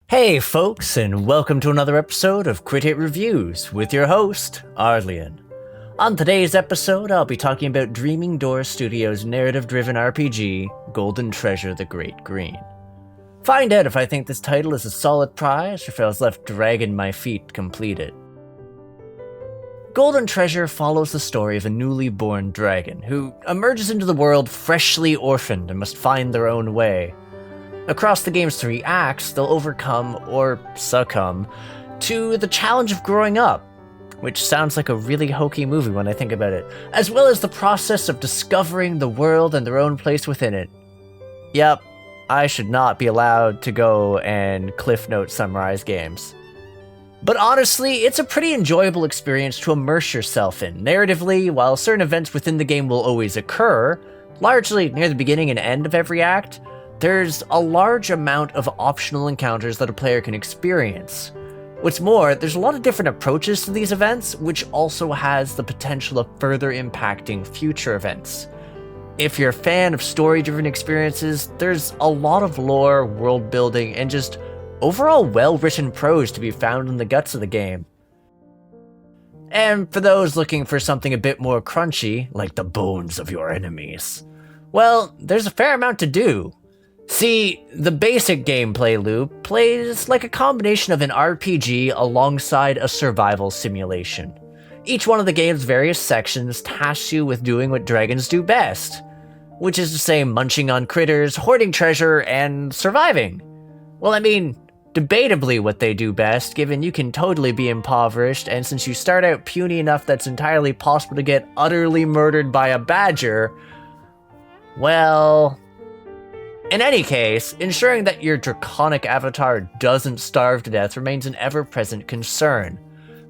Hey folks, and welcome to another episode of Crit Hit Reviews with your host, Arlyeon. On today's episode, I'll be talking about Dreaming Door Studios' narrative-driven RPG, Golden Treasure: The Great Green. Find out if I think this title is a solid prize or if I was left dragging my feet to complete it. Golden Treasure follows the story of a newly born dragon who emerges into the world freshly orphaned and must find their own way. Across the game's 3 acts, they'll overcome, or succumb, to the challenge of growing up, which sounds like a really hokey movie when I think about it, as well as the process of discovering the world and their own place within it. Yep, I should not be allowed to go and Cliff Note summarize games. But honestly, it's a pretty enjoyable experience to immerse yourself in. Narratively, while certain events within the game will always occur, largely near the beginning and end of every act, there's a large amount of optional encounters that a player can experience. What's more, there's a lot of different approaches to these events, which also has the potential of further impacting future events. If you're a fan of story-driven experiences, there's a lot of lore, world building, and just overall well-written prose to be found in the guts of the game. And for those looking for something a bit more crunchy, like the bones of your enemies, well, there's a fair amount to do. See, the basic gameplay loop plays like a combination of an RPG alongside a survival simulation. Each one of the game's various sections tasks you with doing what dragons do best, which is to say munching on critters, hoarding treasure, and surviving. Well, I mean, debatably what they do best, given you can totally be impoverished, and since you start out puny enough that's entirely possible to get utterly murdered by a badger, well... In any case, ensuring that your draconic avatar doesn't starve to death remains an ever-present concern.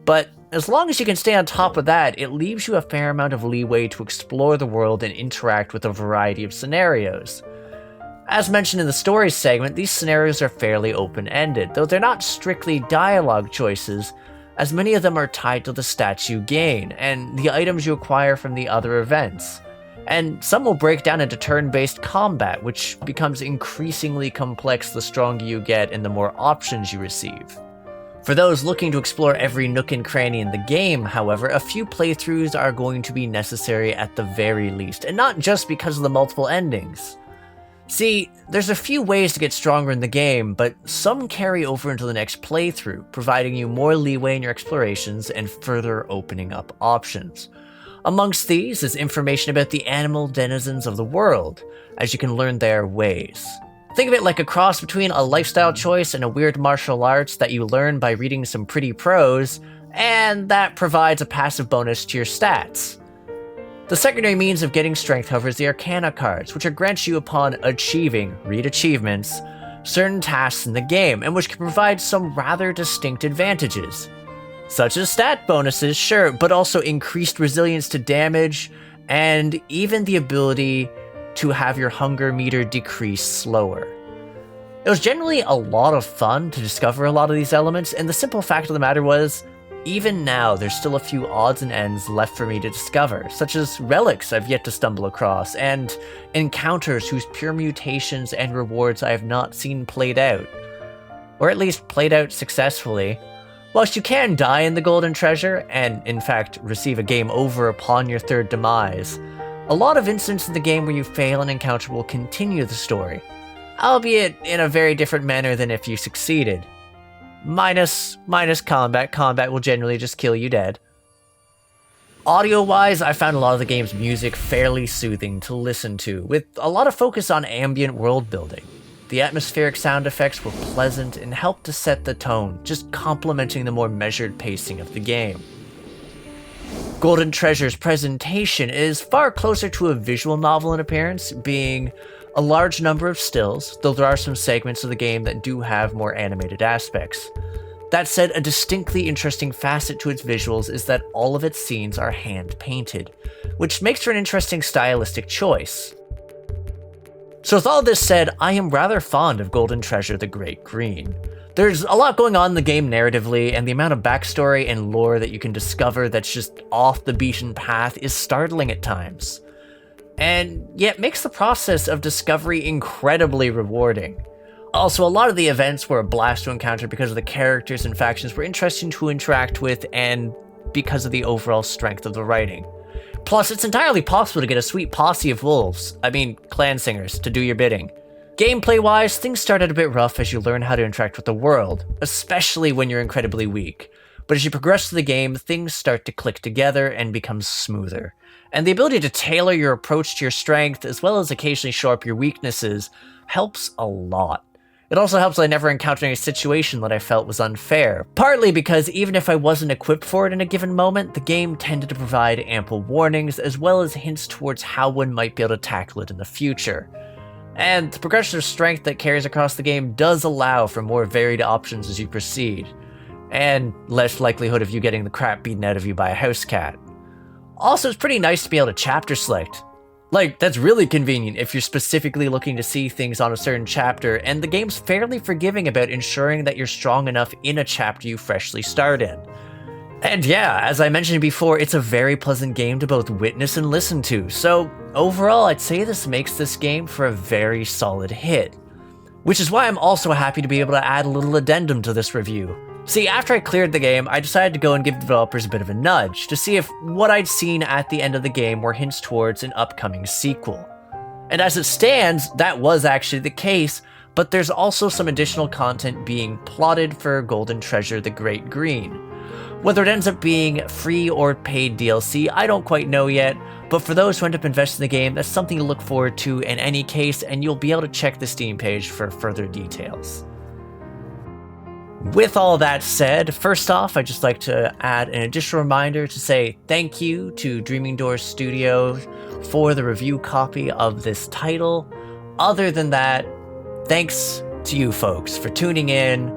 But as long as you can stay on top of that, it leaves you a fair amount of leeway to explore the world and interact with a variety of scenarios. As mentioned in the stories segment, these scenarios are fairly open-ended, though they're not strictly dialogue choices, as many of them are tied to the stats you gain and the items you acquire from the other events. And some will break down into turn-based combat, which becomes increasingly complex the stronger you get and the more options you receive. For those looking to explore every nook and cranny in the game, however, a few playthroughs are going to be necessary at the very least, and not just because of the multiple endings. See, there's a few ways to get stronger in the game, but some carry over into the next playthrough, providing you more leeway in your explorations and further opening up options. Amongst these is information about the animal denizens of the world, as you can learn their ways. Think of it like a cross between a lifestyle choice and a weird martial arts that you learn by reading some pretty prose, and that provides a passive bonus to your stats. The secondary means of getting strength, however, is the Arcana cards, which are granted you upon achieving, read achievements, certain tasks in the game, and which can provide some rather distinct advantages. Such as stat bonuses, sure, but also increased resilience to damage, and even the ability to have your hunger meter decrease slower. It was generally a lot of fun to discover a lot of these elements, and the simple fact of the matter was, even now there's still a few odds and ends left for me to discover, such as relics I've yet to stumble across, and encounters whose pure mutations and rewards I have not seen played out. Or at least played out successfully. Whilst you can die in the Golden Treasure, and in fact receive a game over upon your third demise, a lot of instances in the game where you fail an encounter will continue the story, albeit in a very different manner than if you succeeded. Minus combat. Combat will generally just kill you dead. Audio-wise, I found a lot of the game's music fairly soothing to listen to, with a lot of focus on ambient world building. The atmospheric sound effects were pleasant and helped to set the tone, just complementing the more measured pacing of the game. Golden Treasure's presentation is far closer to a visual novel in appearance, being a large number of stills, though there are some segments of the game that do have more animated aspects. That said, a distinctly interesting facet to its visuals is that all of its scenes are hand-painted, which makes for an interesting stylistic choice. So with all this said, I am rather fond of Golden Treasure: The Great Green. There's a lot going on in the game narratively, and the amount of backstory and lore that you can discover that's just off the beaten path is startling at times. And yet makes the process of discovery incredibly rewarding. Also, a lot of the events were a blast to encounter because of the characters and factions were interesting to interact with and because of the overall strength of the writing. Plus, it's entirely possible to get a sweet posse of wolves, clan singers, to do your bidding. Gameplay-wise, things started a bit rough as you learn how to interact with the world, especially when you're incredibly weak. But as you progress through the game, things start to click together and become smoother. And the ability to tailor your approach to your strength, as well as occasionally show up your weaknesses, helps a lot. It also helps that I never encountered any situation that I felt was unfair, partly because even if I wasn't equipped for it in a given moment, the game tended to provide ample warnings as well as hints towards how one might be able to tackle it in the future. And the progression of strength that carries across the game does allow for more varied options as you proceed, and less likelihood of you getting the crap beaten out of you by a house cat. Also, it's pretty nice to be able to chapter select. That's really convenient if you're specifically looking to see things on a certain chapter, and the game's fairly forgiving about ensuring that you're strong enough in a chapter you freshly start in. And yeah, as I mentioned before, it's a very pleasant game to both witness and listen to, so overall I'd say this makes this game for a very solid hit. Which is why I'm also happy to be able to add a little addendum to this review. See, after I cleared the game, I decided to go and give developers a bit of a nudge to see if what I'd seen at the end of the game were hints towards an upcoming sequel. And as it stands, that was actually the case, but there's also some additional content being plotted for Golden Treasure: The Great Green. Whether it ends up being free or paid DLC, I don't quite know yet, but for those who end up investing in the game, that's something to look forward to in any case, and you'll be able to check the Steam page for further details. With all that said, first off, I'd just like to add an additional reminder to say thank you to Dreaming Doors Studios for the review copy of this title. Other than that, thanks to you folks for tuning in.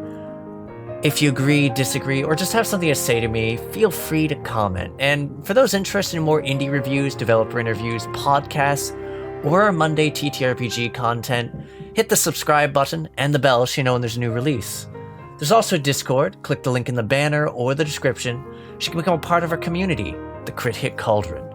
If you agree, disagree, or just have something to say to me, feel free to comment. And for those interested in more indie reviews, developer interviews, podcasts, or our Monday TTRPG content, hit the subscribe button and the bell so you know when there's a new release. There's also a Discord. Click the link in the banner or the description so you can become a part of our community, the Crit Hit Cauldron.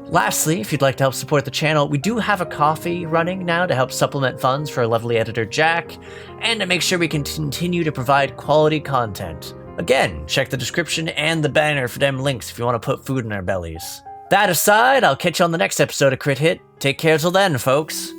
Lastly, if you'd like to help support the channel, we do have a coffee running now to help supplement funds for our lovely editor Jack, and to make sure we can continue to provide quality content. Again, check the description and the banner for them links if you want to put food in our bellies. That aside, I'll catch you on the next episode of Crit Hit. Take care till then, folks.